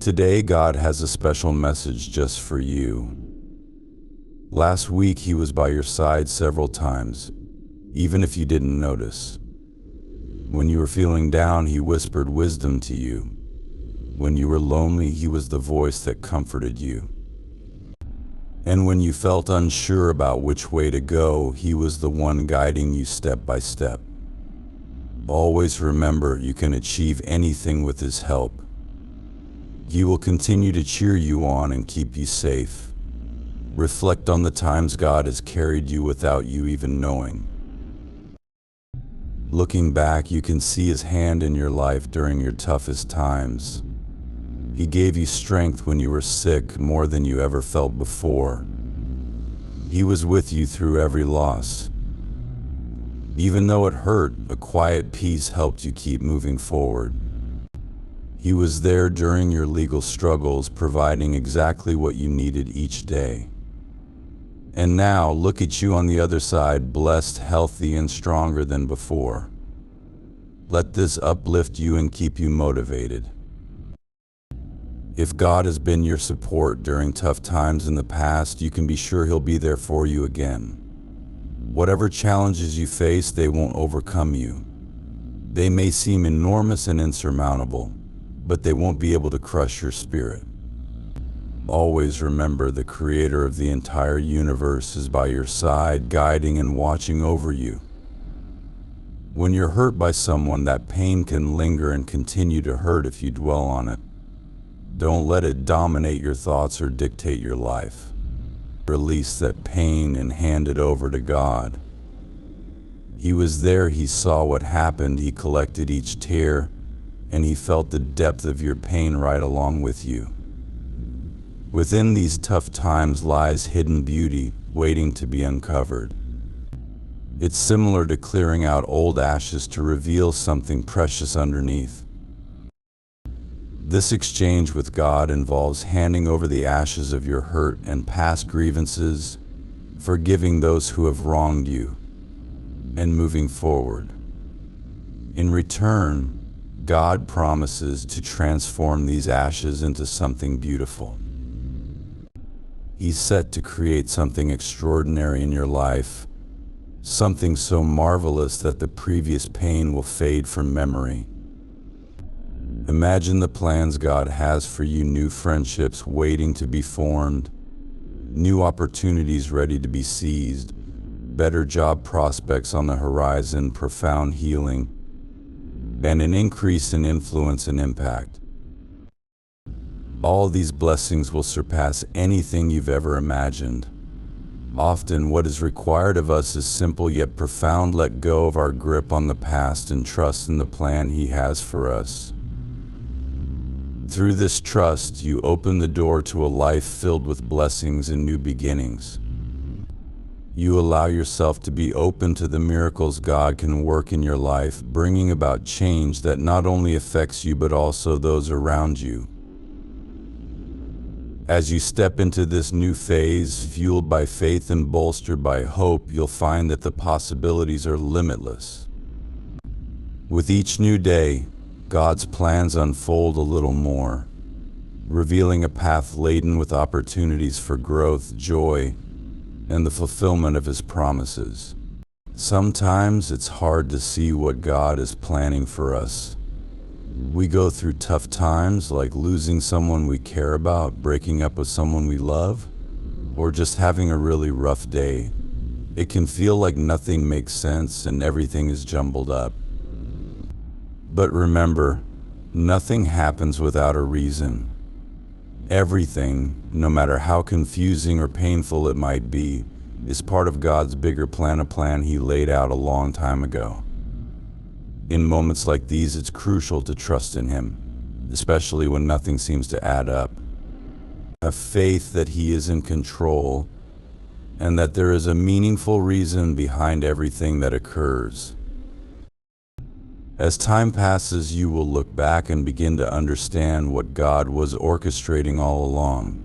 Today, God has a special message just for you. Last week, He was by your side several times, even if you didn't notice. When you were feeling down, He whispered wisdom to you. When you were lonely, He was the voice that comforted you. And when you felt unsure about which way to go, He was the one guiding you step by step. Always remember, you can achieve anything with His help. He will continue to cheer you on and keep you safe. Reflect on the times God has carried you without you even knowing. Looking back, you can see His hand in your life during your toughest times. He gave you strength when you were sick, more than you ever felt before. He was with you through every loss. Even though it hurt, a quiet peace helped you keep moving forward. He was there during your legal struggles, providing exactly what you needed each day. And now, look at you on the other side, blessed, healthy, and stronger than before. Let this uplift you and keep you motivated. If God has been your support during tough times in the past, you can be sure He'll be there for you again. Whatever challenges you face, they won't overcome you. They may seem enormous and insurmountable, but they won't be able to crush your spirit. Always remember, the Creator of the entire universe is by your side, guiding and watching over you. When you're hurt by someone, that pain can linger and continue to hurt if you dwell on it. Don't let it dominate your thoughts or dictate your life. Release that pain and hand it over to God. He was there, He saw what happened, He collected each tear, and He felt the depth of your pain right along with you. Within these tough times lies hidden beauty, waiting to be uncovered. It's similar to clearing out old ashes to reveal something precious underneath. This exchange with God involves handing over the ashes of your hurt and past grievances, forgiving those who have wronged you, and moving forward. In return, God promises to transform these ashes into something beautiful. He's set to create something extraordinary in your life, something so marvelous that the previous pain will fade from memory. Imagine the plans God has for you: new friendships waiting to be formed, new opportunities ready to be seized, better job prospects on the horizon, profound healing, and an increase in influence and impact. All these blessings will surpass anything you've ever imagined. Often, what is required of us is simple yet profound: let go of our grip on the past and trust in the plan He has for us. Through this trust, you open the door to a life filled with blessings and new beginnings. You allow yourself to be open to the miracles God can work in your life, bringing about change that not only affects you but also those around you. As you step into this new phase, fueled by faith and bolstered by hope, you'll find that the possibilities are limitless. With each new day, God's plans unfold a little more, revealing a path laden with opportunities for growth, joy, and the fulfillment of His promises. Sometimes it's hard to see what God is planning for us. We go through tough times, like losing someone we care about, breaking up with someone we love, or just having a really rough day. It can feel like nothing makes sense and everything is jumbled up. But remember, nothing happens without a reason. Everything, no matter how confusing or painful it might be, is part of God's bigger plan, a plan He laid out a long time ago. In moments like these, it's crucial to trust in Him, especially when nothing seems to add up. Have faith that He is in control and that there is a meaningful reason behind everything that occurs. As time passes, you will look back and begin to understand what God was orchestrating all along.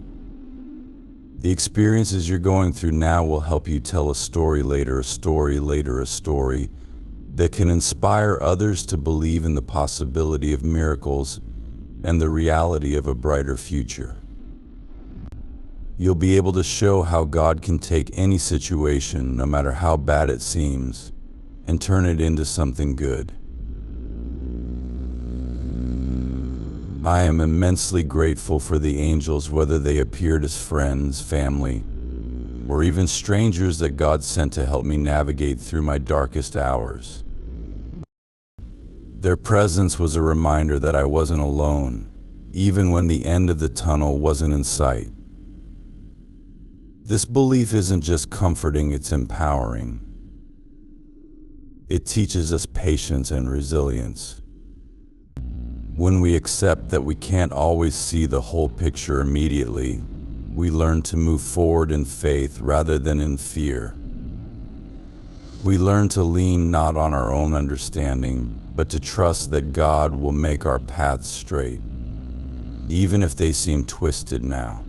The experiences you're going through now will help you tell a story later, a story later, a story that can inspire others to believe in the possibility of miracles and the reality of a brighter future. You'll be able to show how God can take any situation, no matter how bad it seems, and turn it into something good. I am immensely grateful for the angels, whether they appeared as friends, family, or even strangers that God sent to help me navigate through my darkest hours. Their presence was a reminder that I wasn't alone, even when the end of the tunnel wasn't in sight. This belief isn't just comforting, it's empowering. It teaches us patience and resilience. When we accept that we can't always see the whole picture immediately, we learn to move forward in faith rather than in fear. We learn to lean not on our own understanding, but to trust that God will make our paths straight, even if they seem twisted now.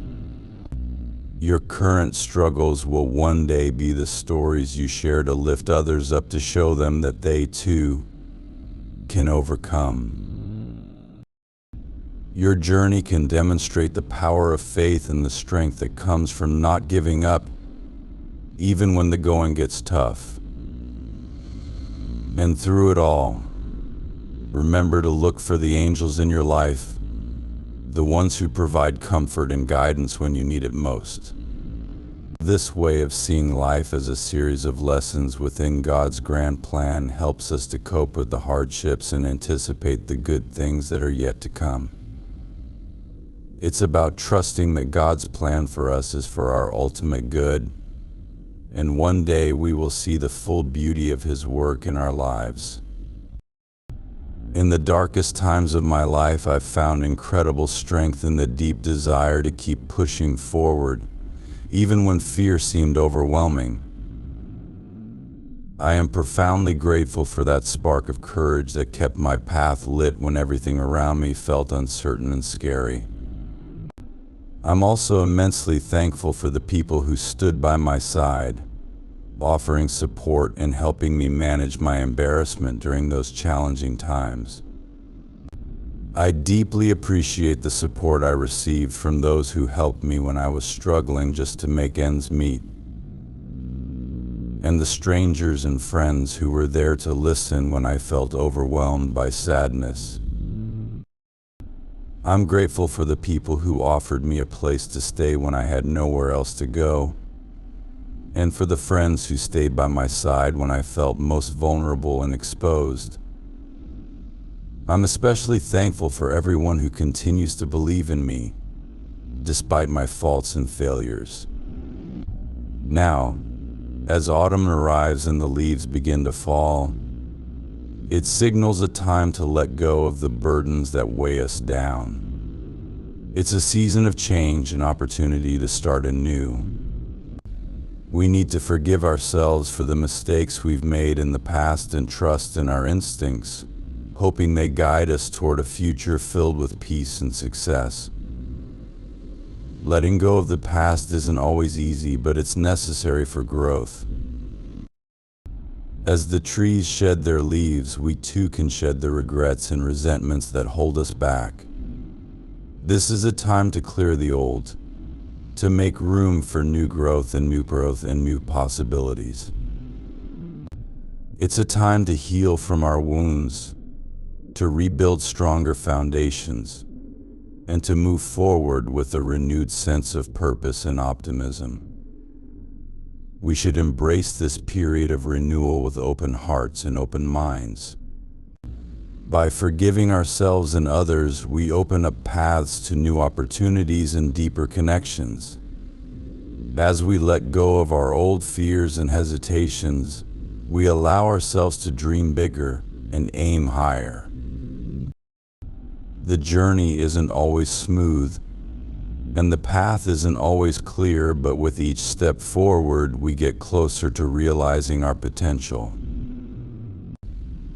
Your current struggles will one day be the stories you share to lift others up, to show them that they too can overcome. Your journey can demonstrate the power of faith and the strength that comes from not giving up, even when the going gets tough. And through it all, remember to look for the angels in your life, the ones who provide comfort and guidance when you need it most. This way of seeing life as a series of lessons within God's grand plan helps us to cope with the hardships and anticipate the good things that are yet to come. It's about trusting that God's plan for us is for our ultimate good, and one day we will see the full beauty of His work in our lives. In the darkest times of my life, I've found incredible strength in the deep desire to keep pushing forward, even when fear seemed overwhelming. I am profoundly grateful for that spark of courage that kept my path lit when everything around me felt uncertain and scary. I'm also immensely thankful for the people who stood by my side, offering support and helping me manage my embarrassment during those challenging times. I deeply appreciate the support I received from those who helped me when I was struggling just to make ends meet, and the strangers and friends who were there to listen when I felt overwhelmed by sadness. I'm grateful for the people who offered me a place to stay when I had nowhere else to go, and for the friends who stayed by my side when I felt most vulnerable and exposed. I'm especially thankful for everyone who continues to believe in me, despite my faults and failures. Now, as autumn arrives and the leaves begin to fall, it signals a time to let go of the burdens that weigh us down. It's a season of change and opportunity to start anew. We need to forgive ourselves for the mistakes we've made in the past and trust in our instincts, hoping they guide us toward a future filled with peace and success. Letting go of the past isn't always easy, but it's necessary for growth. As the trees shed their leaves, we too can shed the regrets and resentments that hold us back. This is a time to clear the old, to make room for new growth and new possibilities. It's a time to heal from our wounds, to rebuild stronger foundations, and to move forward with a renewed sense of purpose and optimism. We should embrace this period of renewal with open hearts and open minds. By forgiving ourselves and others, we open up paths to new opportunities and deeper connections. As we let go of our old fears and hesitations, we allow ourselves to dream bigger and aim higher. The journey isn't always smooth, and the path isn't always clear, but with each step forward, we get closer to realizing our potential.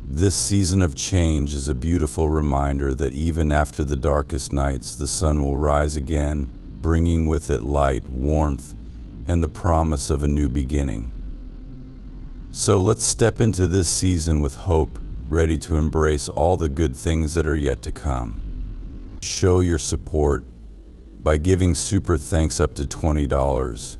This season of change is a beautiful reminder that even after the darkest nights, the sun will rise again, bringing with it light, warmth, and the promise of a new beginning. So let's step into this season with hope, ready to embrace all the good things that are yet to come. Show your support by giving super thanks up to $20.